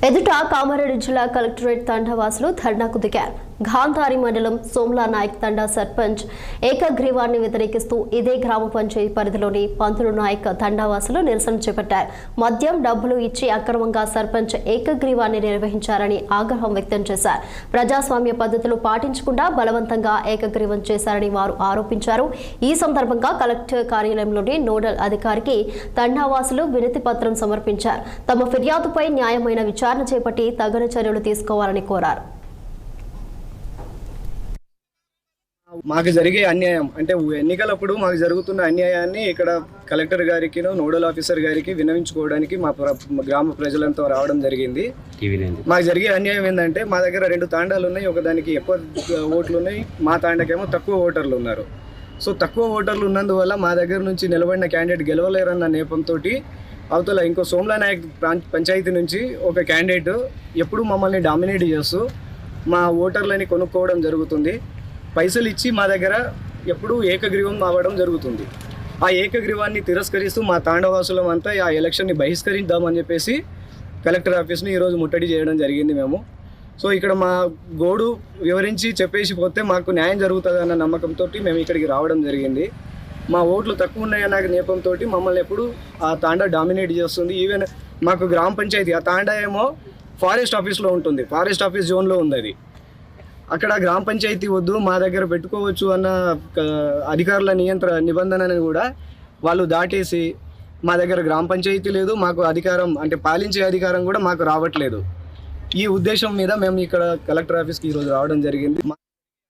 ఎదుట కామారెడ్డి జిల్లా కలెక్టరేట్ తండావాసులు ధర్నాకు దిగారు. గాంధారి మండలం సోమ్లా నాయక్ తండా సర్పంచ్ ఏకగ్రీవాన్ని వ్యతిరేకిస్తూ ఇదే గ్రామ పంచాయతీ పరిధిలోని పంతులు నాయక్ తండావాసులు నిరసన చేపట్టారు. మద్యం డబ్బులు ఇచ్చి అక్రమంగా సర్పంచ్ ఏకగ్రీవాన్ని నిర్వహించారని ఆగ్రహం వ్యక్తం చేశారు. ప్రజాస్వామ్య పద్ధతులు పాటించకుండా బలవంతంగా ఏకగ్రీవం చేశారని వారు ఆరోపించారు. ఈ సందర్భంగా కలెక్టర్ కార్యాలయంలోని నోడల్ అధికారికి తండావాసులు వినతి పత్రం సమర్పించారు. తమ ఫిర్యాదుపై న్యాయమైన విచారణ చేపట్టి తగిన చర్యలు తీసుకోవాలని కోరారు. మాకు జరిగే అన్యాయం అంటే ఎన్నికలప్పుడు మాకు జరుగుతున్న అన్యాయాన్ని ఇక్కడ కలెక్టర్ గారికి నోడల్ ఆఫీసర్ గారికి విన్నవించుకోవడానికి మా గ్రామ ప్రజలంతా రావడం జరిగింది. మాకు జరిగే అన్యాయం ఏంటంటే మా దగ్గర 2 తాండాలు ఉన్నాయి. ఒకదానికి ఎక్కువ ఓట్లు ఉన్నాయి, మా తాండాకేమో తక్కువ ఓటర్లు ఉన్నారు. సో తక్కువ ఓటర్లు ఉన్నందువల్ల మా దగ్గర నుంచి నిలబడిన క్యాండిడేట్ గెలవలేరన్న నేపంతో అవతల ఇంకో సోమ్లా నాయక్ పంచాయతీ నుంచి ఒక క్యాండిడేట్ ఎప్పుడు మమ్మల్ని డామినేట్ చేస్తూ మా ఓటర్లని కొనుక్కోవడం జరుగుతుంది. పైసలు ఇచ్చి మా దగ్గర ఎప్పుడు ఏకగ్రీవం అవ్వడం జరుగుతుంది. ఆ ఏకగ్రీవాన్ని తిరస్కరిస్తూ మా తాండవాసులం అంతా ఆ ఎలక్షన్ని బహిష్కరిద్దామని చెప్పేసి కలెక్టర్ ఆఫీస్ని ఈరోజు ముట్టడి చేయడం జరిగింది మేము. సో ఇక్కడ మా గోడు వివరించి చెప్పేసి పోతే మాకు న్యాయం జరుగుతుంది అన్న నమ్మకంతో మేము ఇక్కడికి రావడం జరిగింది. మా ఓట్లు తక్కువ ఉన్నాయన్న నేపంతో మమ్మల్ని ఎప్పుడు ఆ తాండా డామినేట్ చేస్తుంది. ఈవెన్ మాకు గ్రామ పంచాయతీ ఆ తాండా ఏమో ఫారెస్ట్ ఆఫీస్లో ఉంటుంది, ఫారెస్ట్ ఆఫీస్ జోన్లో ఉంది. అది అక్కడ గ్రామ పంచాయతీ వద్దు, మా దగ్గర పెట్టుకోవచ్చు అన్న అధికారుల నిబంధనని కూడా వాళ్ళు దాటేసి మా దగ్గర గ్రామ పంచాయతీ లేదు, మాకు అధికారం అంటే పాలించే అధికారం కూడా మాకు రావట్లేదు. ఈ ఉద్దేశం మీద మేము ఇక్కడ కలెక్టర్ ఆఫీస్కి ఈరోజు రావడం జరిగింది.